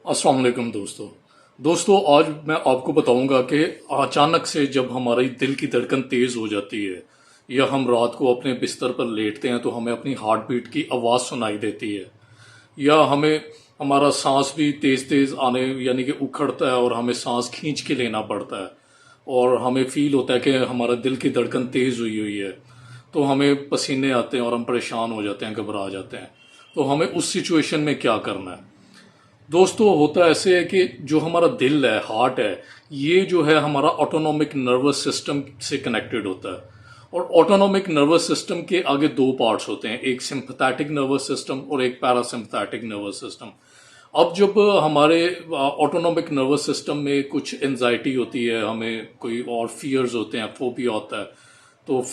अस्सलाम वालेकुम दोस्तों आज मैं आपको बताऊंगा कि अचानक से जब हमारी दिल की धड़कन तेज हो जाती है या हम रात को अपने बिस्तर पर लेटते हैं तो हमें अपनी हार्ट बीट की आवाज़ सुनाई देती है या हमें हमारा सांस भी तेज तेज आने यानी कि उखड़ता है और हमें सांस खींच के लेना पड़ता है और हमें फील होता है कि हमारा दिल की धड़कन तेज हुई हुई है। तो हमें पसीने आते हैं और हम परेशान हो जाते हैं, घबरा जाते हैं। तो हमें उस सिचुएशन में क्या करना है? दोस्तों होता ऐसे है कि जो हमारा दिल है, हार्ट है, ये जो है हमारा ऑटोनॉमिक नर्वस सिस्टम से कनेक्टेड होता है। और ऑटोनॉमिक नर्वस सिस्टम के आगे दो पार्ट्स होते हैं, एक सिंपैथेटिक नर्वस सिस्टम और एक पैरासिम्पैथेटिक नर्वस सिस्टम। अब जब हमारे ऑटोनॉमिक नर्वस सिस्टम में कुछ एंजाइटी होती है, हमें कोई और फियर्स होते हैं, फोबिया होता है, तो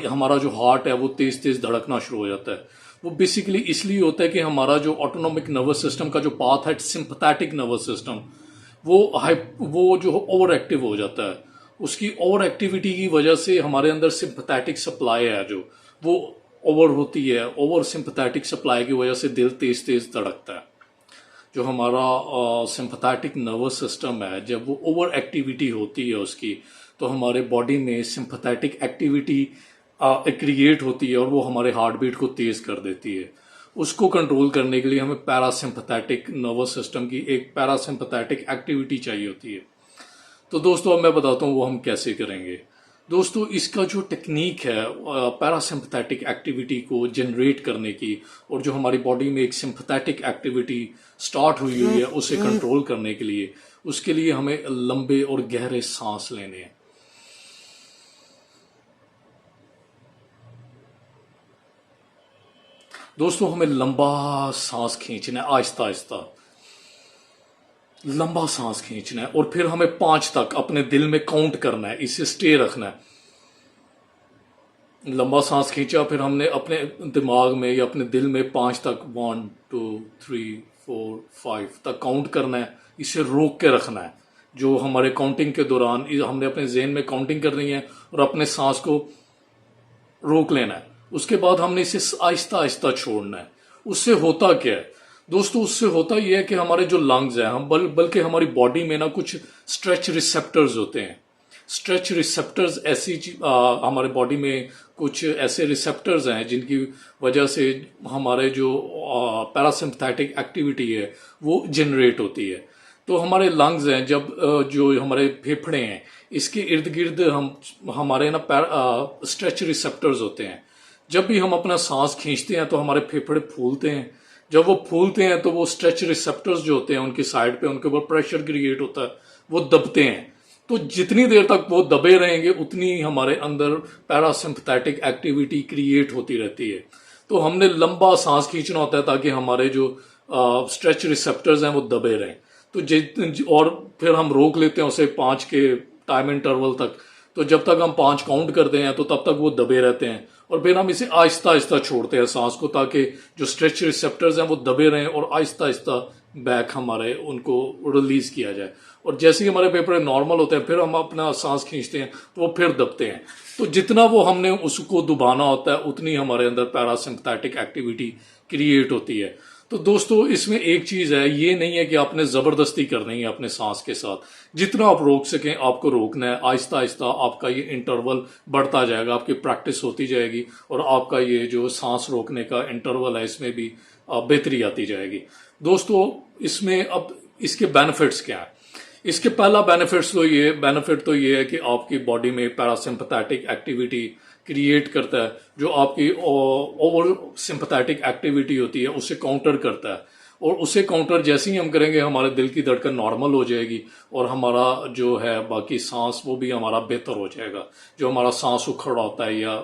हमारा जो हार्ट है वो तेज तेज धड़कना शुरू हो जाता है। वो बेसिकली इसलिए होता है कि हमारा जो ऑटोनॉमिक नर्वस सिस्टम का जो पाथ है, सिंपैथेटिक नर्वस सिस्टम, वो जो ओवर एक्टिव हो जाता है। उसकी ओवर एक्टिविटी की वजह से हमारे अंदर सिंपैथेटिक सप्लाई है जो वो ओवर होती है। ओवर सिंपैथेटिक सप्लाई की वजह से दिल तेज तेज धड़कता है। जो हमारा सिंपैथेटिक नर्वस सिस्टम है, जब वो ओवर एक्टिविटी होती है उसकी, तो हमारे बॉडी में सिंपैथेटिक एक्टिविटी क्रिएट होती है और वो हमारे हार्ट बीट को तेज कर देती है। उसको कंट्रोल करने के लिए हमें पैरासिम्पैथेटिक नर्वस सिस्टम की एक पैरासिम्पैथेटिक एक्टिविटी चाहिए होती है। तो दोस्तों अब मैं बताता हूँ वो हम कैसे करेंगे। दोस्तों इसका जो टेक्निक है पैरासिम्पैथेटिक एक्टिविटी को जनरेट करने की और जो हमारी बॉडी में एक सिंपैथेटिक एक्टिविटी स्टार्ट हुई हुई है उसे कंट्रोल करने के लिए, उसके लिए हमें लंबे और गहरे सांस लेने हैं। दोस्तों हमें लंबा सांस खींचना है, आहिस्ता आहिस्ता लंबा सांस खींचना है और फिर हमें 5 तक अपने दिल में काउंट करना है, इसे स्टे रखना है। लंबा सांस खींचा, फिर हमने अपने दिमाग में या अपने दिल में 5 तक 1 2 3 4 5 तक काउंट करना है, इसे रोक के रखना है। जो हमारे काउंटिंग के दौरान हमने अपने जहन में काउंटिंग करनी है और अपने सांस को रोक लेना है। उसके बाद हमने इसे आहिस्ता आहिस्ता छोड़ना है। उससे होता क्या है दोस्तों? उससे होता यह है कि हमारे जो लंग्स हैं, हम बल्कि हमारी बॉडी में ना कुछ स्ट्रेच रिसेप्टर्स होते हैं। स्ट्रेच रिसेप्टर्स हमारे बॉडी में कुछ ऐसे रिसेप्टर्स हैं जिनकी वजह से हमारे जो पैरासिम्पैथेटिक एक्टिविटी है वो जनरेट होती है। तो हमारे लंग्स हैं, जब जो हमारे फेफड़े हैं, इसके इर्द गिर्द हमारे ना स्ट्रेच रिसेप्टर्स होते हैं। जब भी हम अपना सांस खींचते हैं तो हमारे फेफड़े फूलते हैं। जब वो फूलते हैं तो वो स्ट्रेच रिसेप्टर्स जो होते हैं उनकी साइड पे, उनके ऊपर प्रेशर क्रिएट होता है, वो दबते हैं। तो जितनी देर तक वो दबे रहेंगे उतनी हमारे अंदर पैरासिम्पैथेटिक एक्टिविटी क्रिएट होती रहती है। तो हमने लंबा सांस खींचना होता है ताकि हमारे जो स्ट्रेच रिसेप्टर्स हैं वो दबे रहें। और फिर हम रोक लेते हैं उसे 5 के टाइम इंटरवल तक। तो जब तक हम 5 काउंट करते हैं तो तब तक वो दबे रहते हैं और फिर हम इसे आहिस्ता आहिस्ता छोड़ते हैं सांस को, ताकि जो स्ट्रेच रिसेप्टर्स हैं वो दबे रहें और आहिस्ता आहिस्ता बैक हमारे उनको रिलीज किया जाए। और जैसे ही हमारे फेफड़े नॉर्मल होते हैं फिर हम अपना सांस खींचते हैं तो वो फिर दबते हैं। तो जितना वो हमने उसको दबाना होता है उतनी हमारे अंदर पैरासिम्पैथेटिक एक्टिविटी क्रिएट होती है। तो दोस्तों इसमें एक चीज है, ये नहीं है कि आपने जबरदस्ती करनी है अपने सांस के साथ। जितना आप रोक सकें आपको रोकना है। आहिस्ता आहिस्ता आपका ये इंटरवल बढ़ता जाएगा, आपकी प्रैक्टिस होती जाएगी और आपका ये जो सांस रोकने का इंटरवल है इसमें भी बेहतरी आती जाएगी। दोस्तों इसमें अब इसके बेनिफिट्स क्या है? इसके पहला बेनिफिट तो ये है कि आपकी बॉडी में पैरासिम्पैथेटिक एक्टिविटी क्रिएट करता है, जो आपकी ओवर सिंपैथेटिक एक्टिविटी होती है उसे काउंटर करता है। और उसे काउंटर जैसे ही हम करेंगे हमारे दिल की धड़कन नॉर्मल हो जाएगी और हमारा जो है बाकी सांस वो भी हमारा बेहतर हो जाएगा। जो हमारा सांस उखड़ होता है या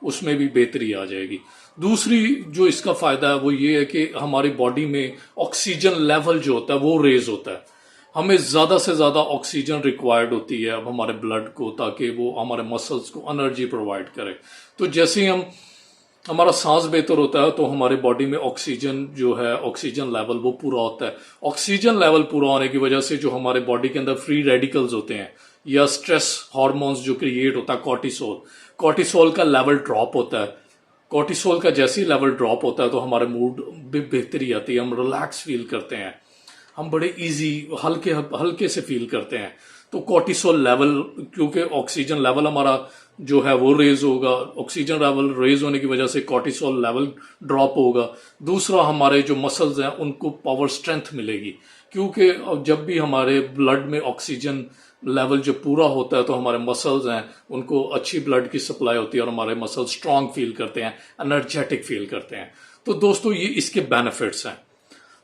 उसमें भी बेहतरी आ जाएगी। दूसरी जो इसका फायदा है वो ये है कि हमारी बॉडी में ऑक्सीजन लेवल जो होता है वो रेज होता है। हमें ज्यादा से ज्यादा ऑक्सीजन रिक्वायर्ड होती है अब हमारे ब्लड को, ताकि वो हमारे मसल्स को एनर्जी प्रोवाइड करे। तो जैसे ही हमारा सांस बेहतर होता है तो हमारे बॉडी में ऑक्सीजन जो है, ऑक्सीजन लेवल वो पूरा होता है। ऑक्सीजन लेवल पूरा होने की वजह से जो हमारे बॉडी के अंदर फ्री रेडिकल्स होते हैं या स्ट्रेस हार्मोन्स जो क्रिएट होता है, कॉर्टिसोल का लेवल ड्रॉप होता है। जैसे ही लेवल ड्रॉप होता है तो हमारे मूड भी बेहतरी आती है, हम रिलैक्स फील करते हैं। ہم بڑے ایزی ہلکے سے فیل کرتے ہیں. تو کورٹیسول لیول، کیونکہ آکسیجن لیول ہمارا جو ہے وہ ریز ہوگا، آکسیجن لیول ریز ہونے کی وجہ سے کورٹیسول لیول ڈراپ ہوگا. دوسرا ہمارے جو مسلز ہیں ان کو پاور اسٹرینتھ ملے گی، کیونکہ جب بھی ہمارے بلڈ میں آکسیجن لیول جب پورا ہوتا ہے تو ہمارے مسلز ہیں ان کو اچھی بلڈ کی سپلائی ہوتی ہے اور ہمارے مسل اسٹرانگ فیل کرتے ہیں، انرجیٹک فیل کرتے ہیں. تو دوستو یہ اس کے بینیفٹس ہیں.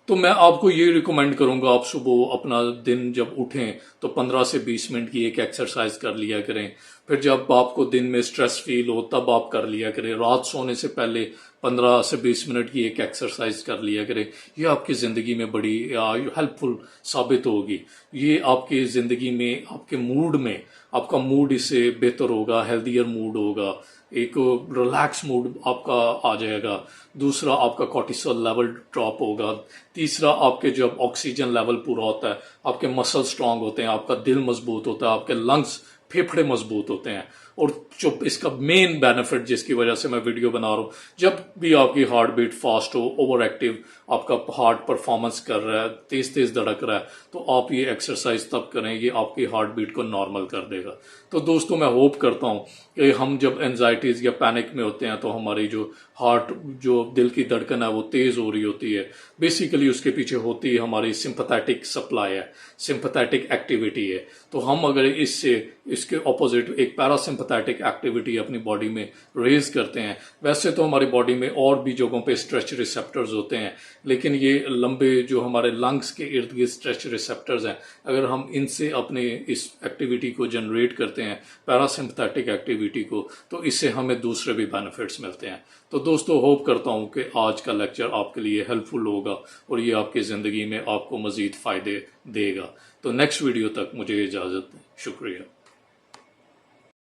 تو میں آپ کو یہ ریکمینڈ کروں گا، آپ صبح اپنا دن جب اٹھیں تو 15 سے 20 منٹ کی ایک ایکسرسائز کر لیا کریں. پھر جب آپ کو دن میں سٹریس فیل ہو تب آپ کر لیا کریں. رات سونے سے پہلے 15 سے 20 منٹ کی ایک ایکسرسائز کر لیا کریں. یہ آپ کی زندگی میں بڑی ہیلپ فل ثابت ہوگی. یہ آپ کی زندگی میں، آپ کے موڈ میں، آپ کا موڈ اس سے بہتر ہوگا، ہیلدیئر موڈ ہوگا، ایک ریلیکس موڈ آپ کا آ جائے گا. دوسرا آپ کا کورٹیسول لیول ڈراپ ہوگا. تیسرا آپ کے جب آکسیجن لیول پورا ہوتا ہے آپ کے مسل اسٹرانگ ہوتے ہیں، آپ کا دل مضبوط ہوتا ہے، آپ کے لنگس پھیپھڑے مضبوط ہوتے ہیں. اور جو اس کا مین بینیفٹ جس کی وجہ سے میں ویڈیو بنا رہا ہوں، جب بھی آپ کی ہارٹ بیٹ فاسٹ ہو، اوور ایکٹیو آپ کا ہارٹ پرفارمنس کر رہا ہے، تیز تیز دھڑک رہا ہے، تو آپ یہ ایکسرسائز تب کریں، یہ آپ کی ہارٹ بیٹ کو نارمل کر دے گا. تو دوستوں میں ہوپ کرتا ہوں کہ ہم جب انزائٹیز یا پینک میں ہوتے ہیں تو ہماری جو ہارٹ، جو دل کی دھڑکن ہے وہ تیز ہو رہی ہوتی ہے. بیسیکلی اس کے پیچھے ہوتی ہے ہماری سمپتھیٹک سپلائی ہے، سمپتھیٹک ایکٹیویٹی ہے. تو ہم اگر اس کے اپوزٹ ایک پیرا سمپتھیٹک ایکٹیویٹی اپنی باڈی میں ریز کرتے ہیں. ویسے تو ہماری باڈی میں اور بھی جگہوں پہ اسٹریچ ریسیپٹرز ہوتے ہیں، لیکن یہ لمبے جو ہمارے لنگس کے ارد گرد اسٹریچ ریسیپٹرز ہیں، اگر ہم ان سے اپنے اس ایکٹیویٹی کو جنریٹ کرتے ہیں، پیرا سمپتھیٹک ایکٹیویٹی کو، تو اس سے ہمیں دوسرے بھی بینیفٹس ملتے ہیں. تو دوستو ہوپ کرتا ہوں کہ آج کا لیکچر آپ کے لیے ہیلپ فل ہوگا اور یہ آپ کی زندگی میں آپ کو مزید فائدے دے گا. تو نیکسٹ ویڈیو تک مجھے اجازت دیں. شکریہ.